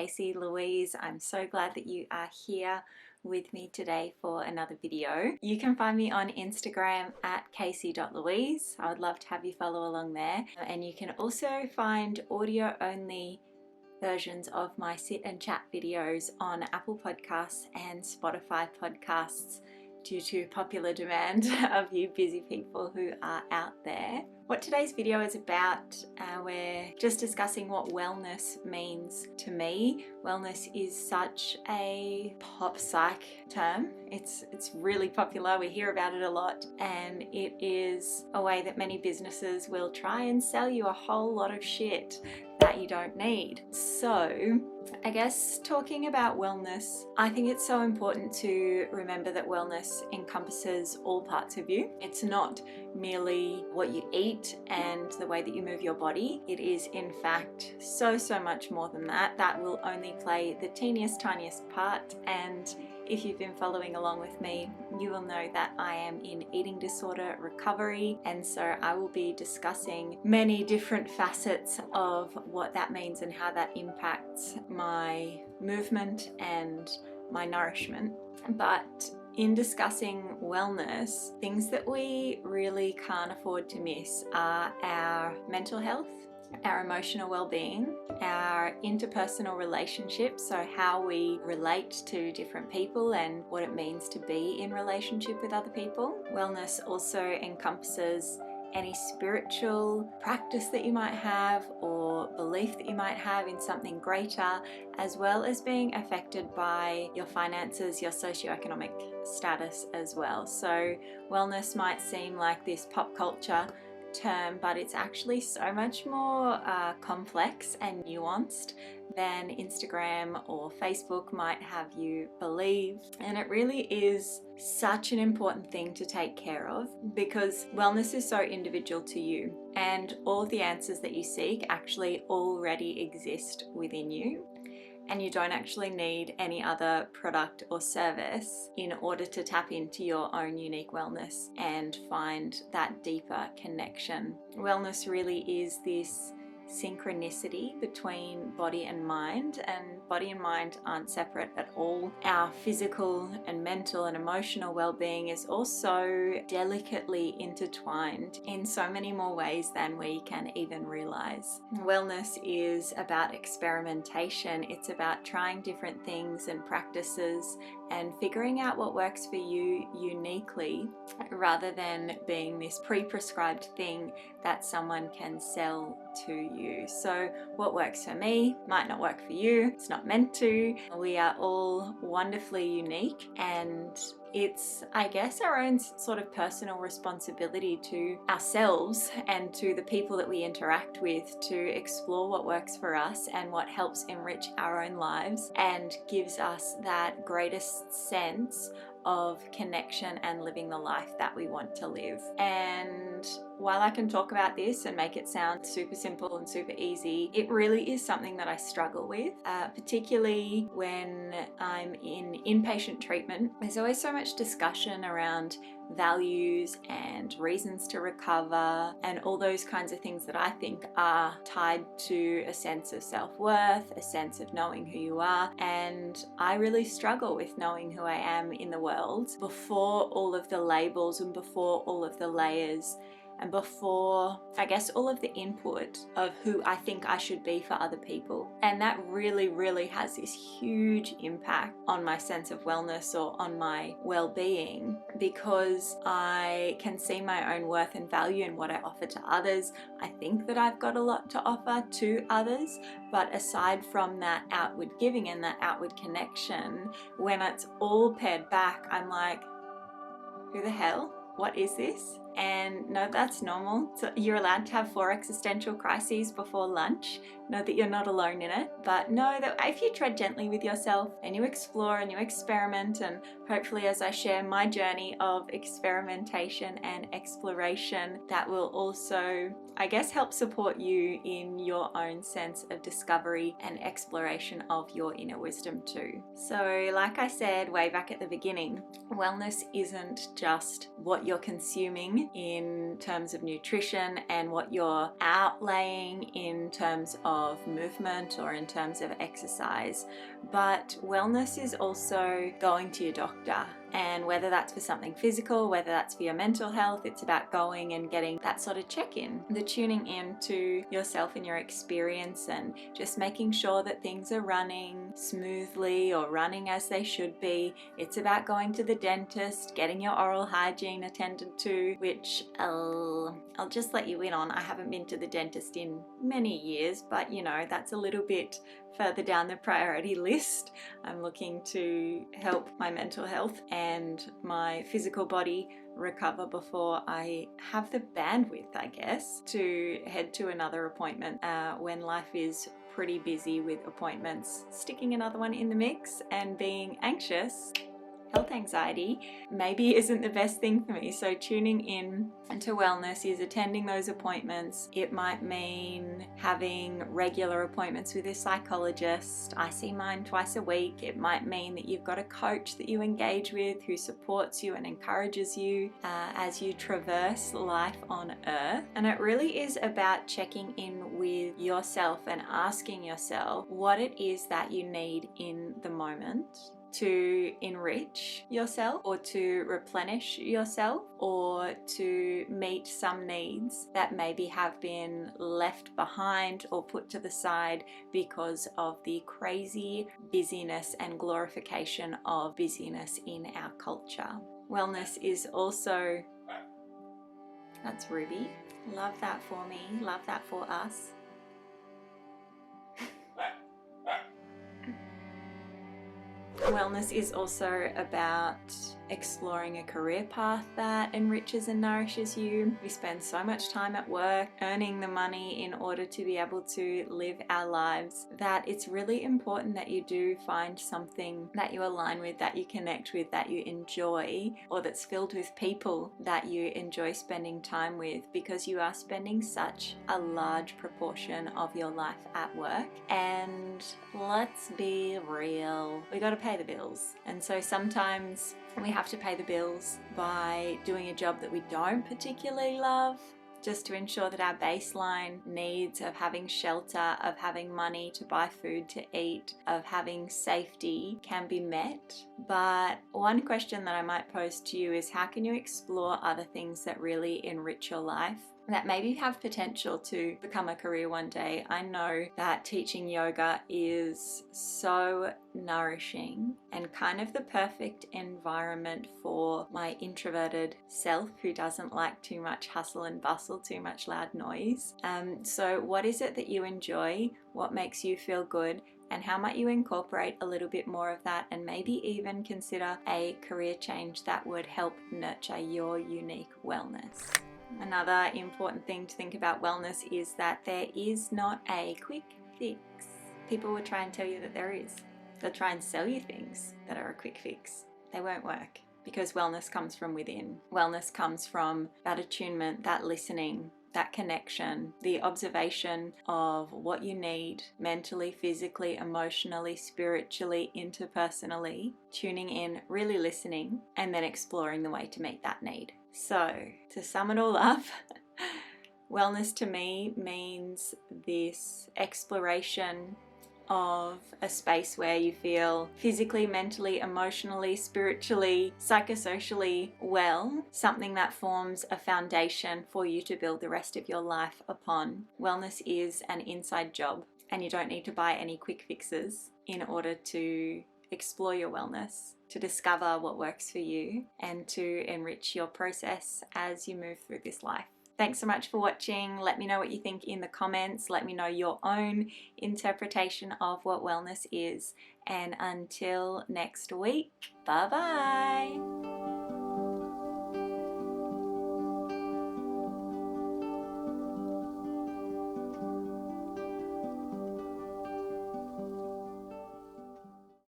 Casey Louise. I'm so glad that you are here with me today for another video. You can find me on Instagram at casey.louise. I would love to have you follow along there. And you can also find audio only versions of my sit and chat videos on Apple Podcasts and Spotify podcasts due to popular demand of you busy people who are out there. What today's video is about, we're just discussing what wellness means to me. Wellness is such a pop psych term. It's really popular, we hear about it a lot, and it is a way that many businesses will try and sell you a whole lot of shit that you don't need. So I guess talking about wellness, I think it's so important to remember that wellness encompasses all parts of you. It's not merely what you eat and the way that you move your body. It is in fact so much more than that. That will only play the tiniest part, and if you've been following along with me, you will know that I am in eating disorder recovery, and so I will be discussing many different facets of what that means and how that impacts my movement and my nourishment. But in discussing wellness, things that we really can't afford to miss are our mental health, our emotional well-being, our interpersonal relationships, so how we relate to different people and what it means to be in relationship with other people. Wellness also encompasses any spiritual practice that you might have or belief that you might have in something greater, as well as being affected by your finances, your socioeconomic status as well. So wellness might seem like this pop culture term, but it's actually so much more complex and nuanced than Instagram or Facebook might have you believe. And it really is such an important thing to take care of, because wellness is so individual to you, and all of the answers that you seek actually already exist within you. And you don't actually need any other product or service in order to tap into your own unique wellness and find that deeper connection. Wellness really is this synchronicity between body and mind aren't separate at all. Our physical and mental and emotional well-being is also delicately intertwined in so many more ways than we can even realize. Wellness is about experimentation. It's about trying different things and practices and figuring out what works for you uniquely, rather than being this pre-prescribed thing that someone can sell to you. So what works for me might not work for you. It's not meant to. We are all wonderfully unique, and it's, I guess, our own sort of personal responsibility to ourselves and to the people that we interact with to explore what works for us and what helps enrich our own lives and gives us that greatest sense of connection and living the life that we want to live. And while I can talk about this and make it sound super simple and super easy, it really is something that I struggle with, particularly when I'm in inpatient treatment. There's always so much discussion around values and reasons to recover and all those kinds of things that I think are tied to a sense of self-worth, a sense of knowing who you are, and I really struggle with knowing who I am in the world before all of the labels and before all of the layers and before, I guess, all of the input of who I think I should be for other people. And that really has this huge impact on my sense of wellness or on my well-being, because I can see my own worth and value in what I offer to others. I think that I've got a lot to offer to others, but aside from that outward giving and that outward connection, when it's all pared back, I'm like, who the hell? What is this? And no, that's normal. So you're allowed to have 4 existential crises before lunch. Know that you're not alone in it, but know that if you tread gently with yourself and you explore and you experiment and hopefully as I share my journey of experimentation and exploration, that will also, I guess, help support you in your own sense of discovery and exploration of your inner wisdom too. So like I said way back at the beginning, wellness isn't just what you're consuming in terms of nutrition and what you're outlaying in terms of movement or in terms of exercise, but wellness is also going to your doctor. And whether that's for something physical, whether that's for your mental health, it's about going and getting that sort of check-in, the tuning in to yourself and your experience, and just making sure that things are running smoothly or running as they should be. It's about going to the dentist, getting your oral hygiene attended to, which I'll just let you in on. I haven't been to the dentist in many years, but you know, that's a little bit further down the priority list. I'm looking to help my mental health and my physical body recover before I have the bandwidth, I guess, to head to another appointment when life is pretty busy with appointments. Sticking another one in the mix and being anxious, health anxiety, maybe isn't the best thing for me. So tuning in to wellness is attending those appointments. It might mean having regular appointments with a psychologist. I see mine twice a week. It might mean that you've got a coach that you engage with who supports you and encourages you as you traverse life on earth. And it really is about checking in with yourself and asking yourself what it is that you need in the moment to enrich yourself or to replenish yourself or to meet some needs that maybe have been left behind or put to the side because of the crazy busyness and glorification of busyness in our culture. Wellness is also, that's Ruby, love that for me, love that for us. Wellness is also about exploring a career path that enriches and nourishes you. We spend so much time at work earning the money in order to be able to live our lives that it's really important that you do find something that you align with, that you connect with, that you enjoy, or that's filled with people that you enjoy spending time with, because you are spending such a large proportion of your life at work. And let's be real, we got to pay the bills, and so sometimes we have to pay the bills by doing a job that we don't particularly love, just to ensure that our baseline needs of having shelter, of having money to buy food to eat, of having safety can be met. But one question that I might pose to you is, how can you explore other things that really enrich your life, that maybe have potential to become a career one day? I know that teaching yoga is so nourishing and kind of the perfect environment for my introverted self who doesn't like too much hustle and bustle, too much loud noise. So what is it that you enjoy? What makes you feel good? And how might you incorporate a little bit more of that, and maybe even consider a career change that would help nurture your unique wellness? Another important thing to think about wellness is that there is not a quick fix. People will try and tell you that there is. They'll try and sell you things that are a quick fix. They won't work, because wellness comes from within. Wellness comes from that attunement, that listening, that connection, the observation of what you need mentally, physically, emotionally, spiritually, interpersonally, tuning in, really listening, and then exploring the way to meet that need. So, to sum it all up, wellness to me means this exploration of a space where you feel physically, mentally, emotionally, spiritually, psychosocially well, something that forms a foundation for you to build the rest of your life upon. Wellness is an inside job, and you don't need to buy any quick fixes in order to explore your wellness, to discover what works for you, and to enrich your process as you move through this life. Thanks so much for watching. Let me know what you think in the comments. Let me know your own interpretation of what wellness is. And until next week, bye-bye.